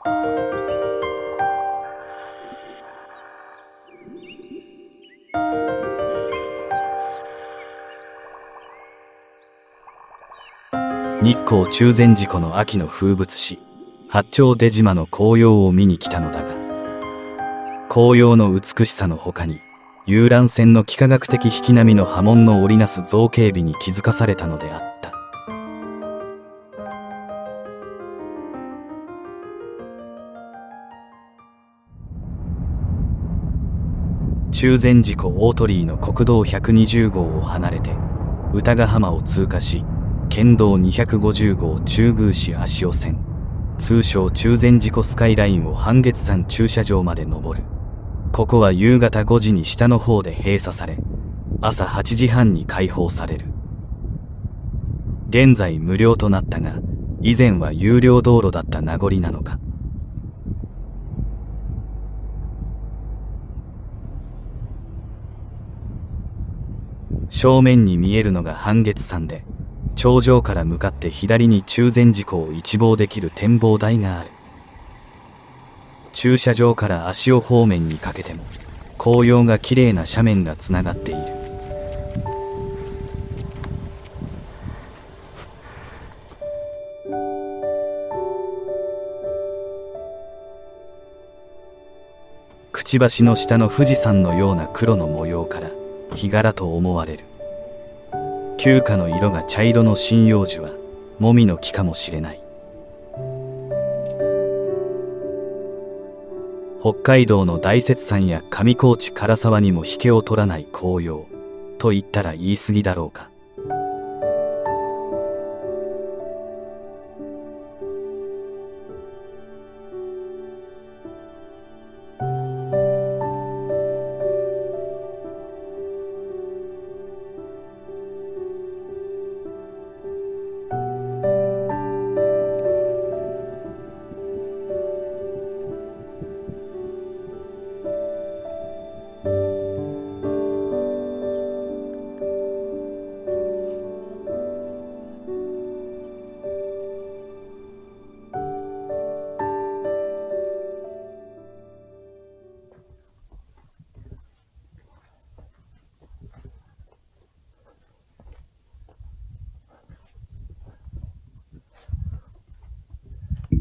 日光中禅寺湖の秋の風物詩、八丁出島の紅葉を見に来たのだが、紅葉の美しさのほかに遊覧船の幾何学的引き波の波紋の織りなす造形美に気づかされたのであった。中禅寺湖大鳥居の国道120号を離れて歌ヶ浜を通過し、県道250号中宮市足尾線、通称中禅寺湖スカイラインを半月山駐車場まで登る。ここは夕方5時に下の方で閉鎖され、朝8時半に開放される。現在無料となったが、以前は有料道路だった名残なのか。正面に見えるのが半月山で、頂上から向かって左に中禅寺湖を一望できる展望台がある。駐車場から足尾方面にかけても紅葉がきれいな斜面がつながっている。くちばしの下の富士山のような黒の模様からヒガラと思われる。旧花の色が茶色の針葉樹はもみの木かもしれない。北海道の大雪山や上高地唐沢にも引けを取らない紅葉と言ったら言い過ぎだろうか。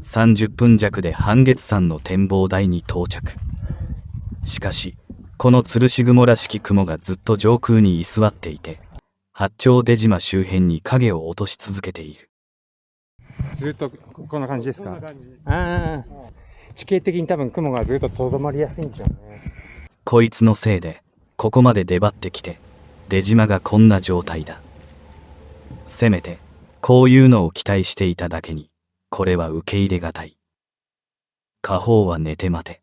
30分弱で半月山の展望台に到着。しかしこの吊るし雲らしき雲がずっと上空に居座っていて、八丁出島周辺に影を落とし続けている。ずっとこんな感じですか？ああ、地形的に多分雲がずっととどまりやすいんでしょうね。こいつのせいでここまで出張ってきて出島がこんな状態だ。せめてこういうのを期待していただけに、これは受け入れがたい。下方は寝て待て。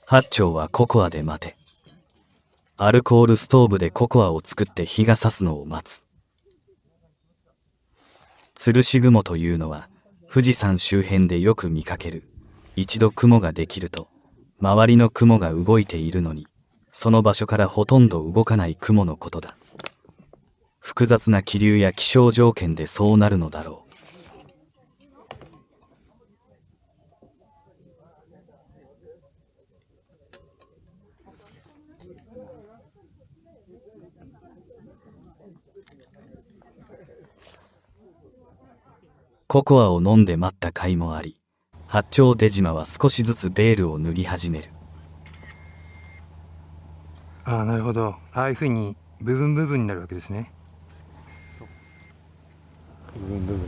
八丁はココアで待て。アルコールストーブでココアを作って日が差すのを待つ。吊るし雲というのは富士山周辺でよく見かける。一度雲ができると周りの雲が動いているのにその場所からほとんど動かない雲のことだ。複雑な気流や気象条件でそうなるのだろう。ココアを飲んで待った甲斐もあり、八丁出島は少しずつベールを脱ぎ始める。ああ、なるほど。ああいうふうに部分部分になるわけですね。そう。部分部分。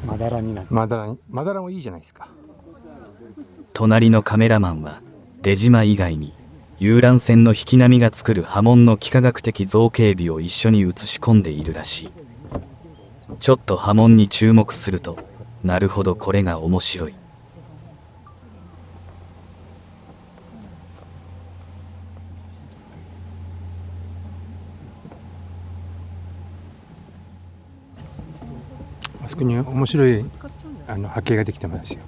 まだらになって。まだらもいいじゃないですか。隣のカメラマンは出島以外に遊覧船の引き波が作る波紋の幾何学的造形美を一緒に映し込んでいるらしい。ちょっと波紋に注目すると、なるほどこれが面白い。あそこに面白い波形ができてますよ。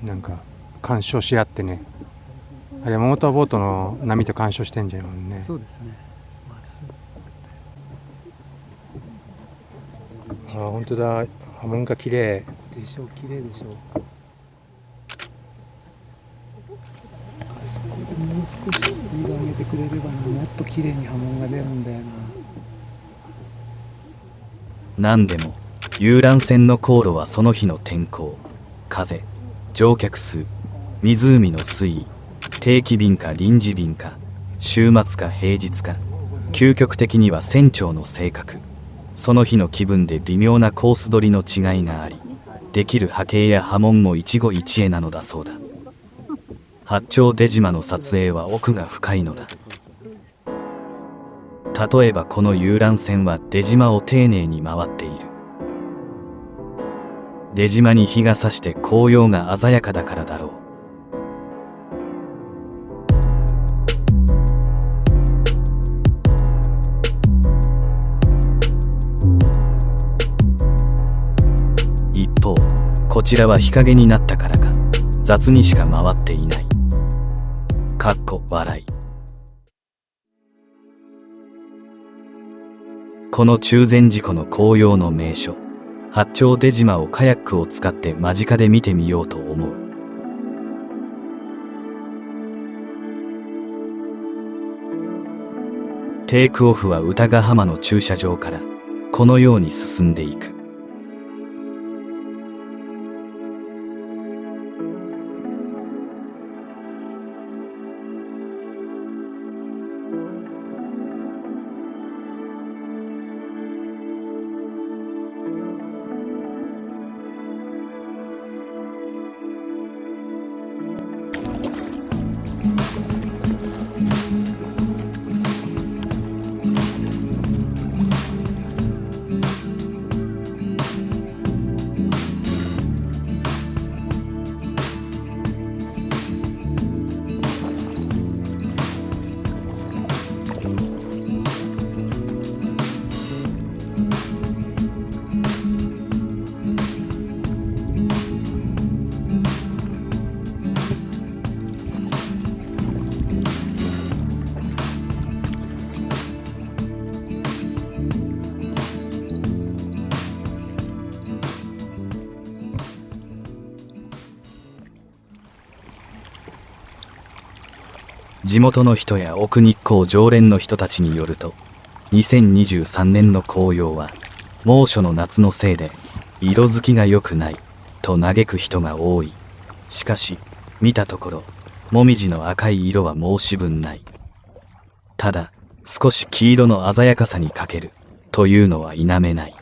なんか干渉し合ってね。あれモーターボートの波と干渉してんじゃんね。そうですね。あ、本当だ。波紋が綺麗。でしょ、綺麗でしょ。あそこでもう少しスピード上げてくれればな、もっと綺麗に波紋が出るんだよな。何でも遊覧船の航路はその日の天候、風、乗客数、湖の水位、定期便か臨時便か、週末か平日か、究極的には船長の性格、その日の気分で微妙なコース取りの違いがあり、できる波形や波紋も一期一会なのだそうだ。八丁出島の撮影は奥が深いのだ。例えばこの遊覧船は出島を丁寧に回っている。出島に日が差して紅葉が鮮やかだからだろう。一方、こちらは日陰になったからか雑にしか回っていない。かっこ笑い。この中禅寺湖の紅葉の名所、八丁出島をカヤックを使って間近で見てみようと思う。テイクオフは歌ヶ浜の駐車場からこのように進んでいく。地元の人や奥日光常連の人たちによると、2023年の紅葉は猛暑の夏のせいで色づきが良くないと嘆く人が多い。しかし見たところもみじの赤い色は申し分ない。ただ少し黄色の鮮やかさに欠けるというのは否めない。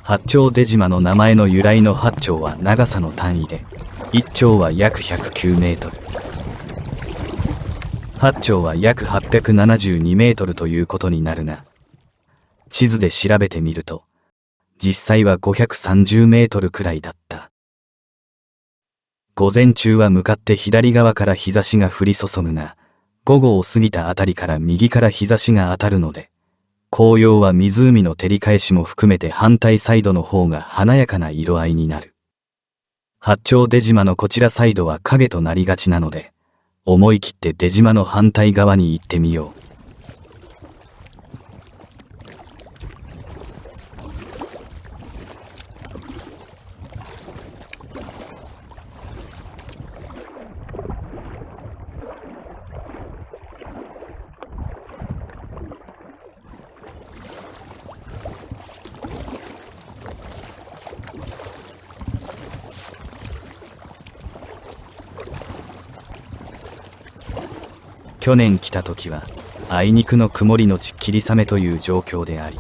八丁出島の名前の由来の八丁は長さの単位で、一丁は約109メートル。八丁は約872メートルということになるが、地図で調べてみると、実際は530メートルくらいだった。午前中は向かって左側から日差しが降り注ぐが、午後を過ぎたあたりから右から日差しが当たるので、紅葉は湖の照り返しも含めて反対サイドの方が華やかな色合いになる。八丁出島のこちらサイドは影となりがちなので、思い切って出島の反対側に行ってみよう。去年来た時はあいにくの曇りのち霧雨という状況であり、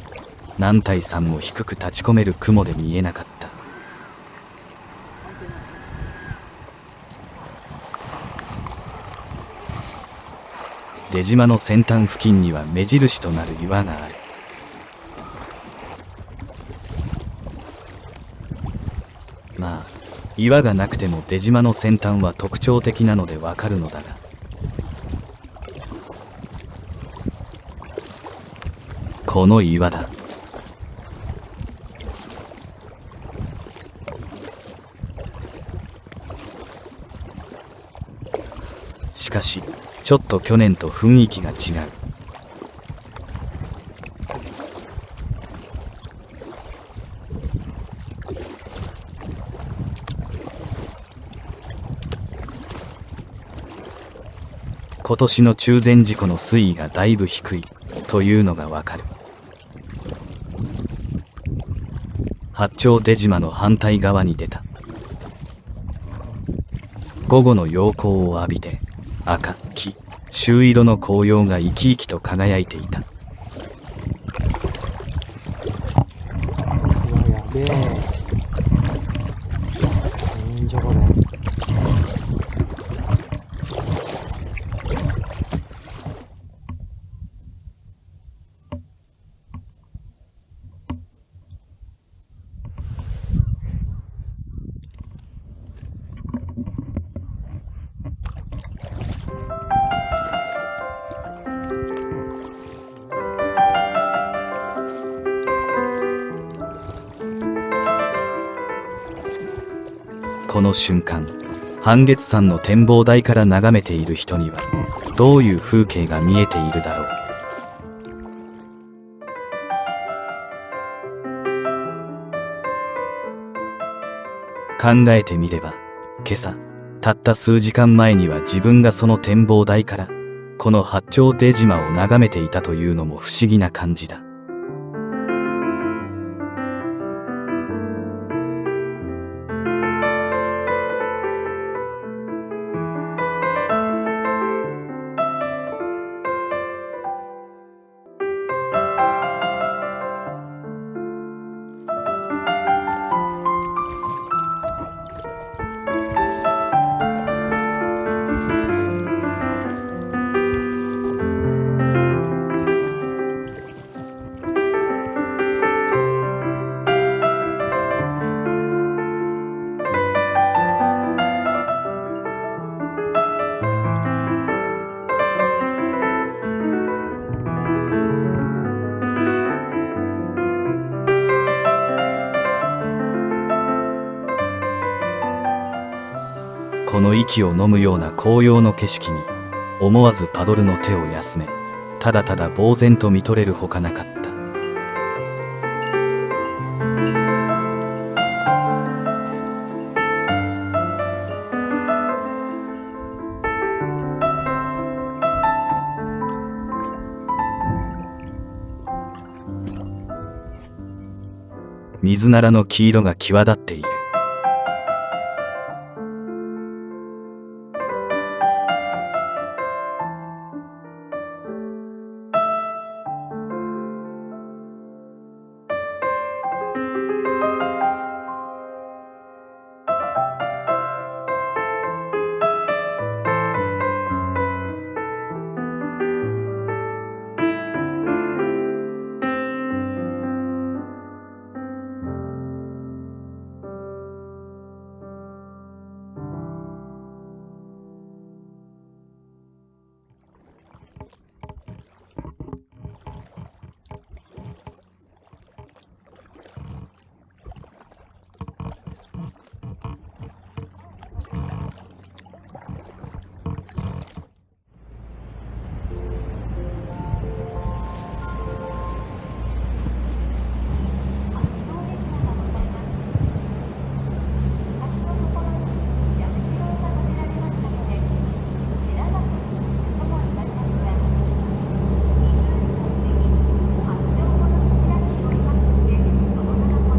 男体山も低く立ち込める雲で見えなかった。出島の先端付近には目印となる岩がある。まあ岩がなくても出島の先端は特徴的なのでわかるのだが、この岩だ。しかしちょっと去年と雰囲気が違う。今年の中禅寺湖の水位がだいぶ低いというのがわかる。八丁出島の反対側に出た。午後の陽光を浴びて赤、黄、朱色の紅葉が生き生きと輝いていた。うわ、やべえ。なんじゃこれ。この瞬間、半月山の展望台から眺めている人にはどういう風景が見えているだろう。考えてみれば、今朝たった数時間前には自分がその展望台からこの八丁出島を眺めていたというのも不思議な感じだ。この息を飲むような紅葉の景色に思わずパドルの手を休め、ただただ呆然と見とれるほかなかった。水ならの黄色が際立っている。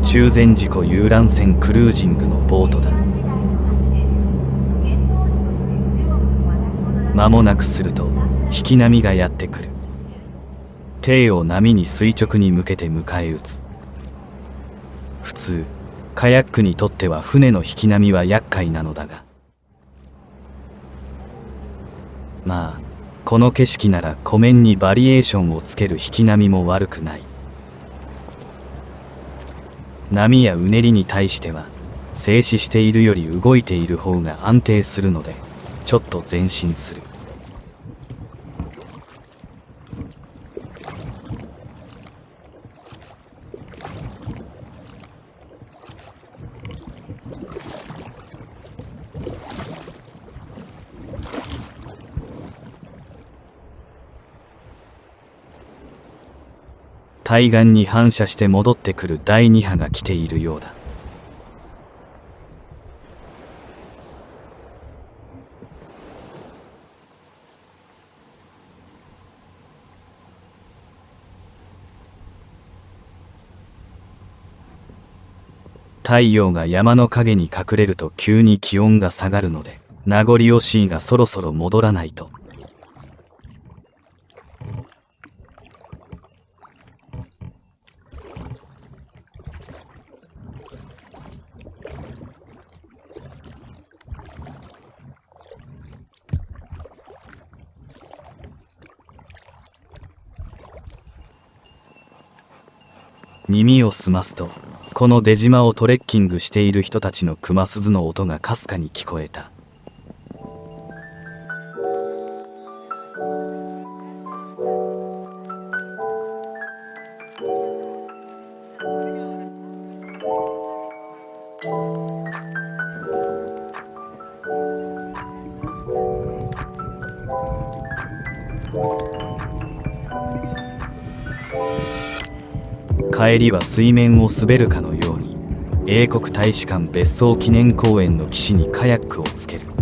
中禅寺湖遊覧船クルージングのボートだ。間もなくすると引き波がやってくる。艇を波に垂直に向けて迎え撃つ。普通カヤックにとっては船の引き波は厄介なのだが、まあこの景色なら湖面にバリエーションをつける引き波も悪くない。波やうねりに対しては静止しているより動いている方が安定するので、ちょっと前進する。対岸に反射して戻ってくる第2波が来ているようだ。太陽が山の陰に隠れると急に気温が下がるので、名残惜しいがそろそろ戻らないと。耳を澄ますと、この出島をトレッキングしている人たちの熊鈴の音がかすかに聞こえた。帰りは水面を滑るかのように、英国大使館別荘記念公園の岸にカヤックをつける。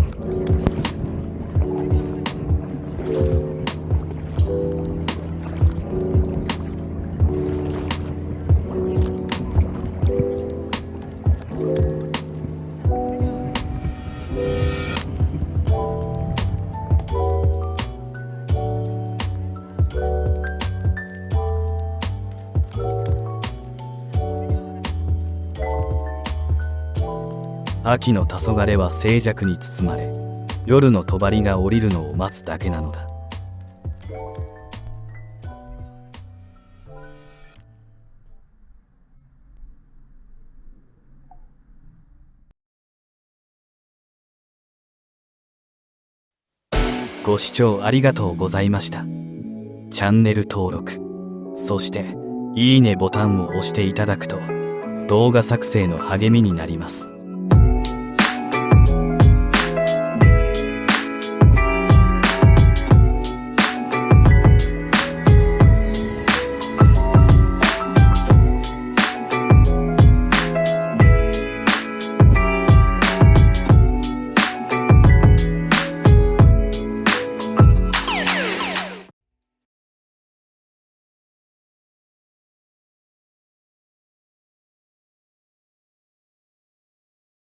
秋の黄昏は静寂に包まれ、夜の帳が降りるのを待つだけなのだ。ご視聴ありがとうございました。チャンネル登録、そしていいねボタンを押していただくと動画作成の励みになります。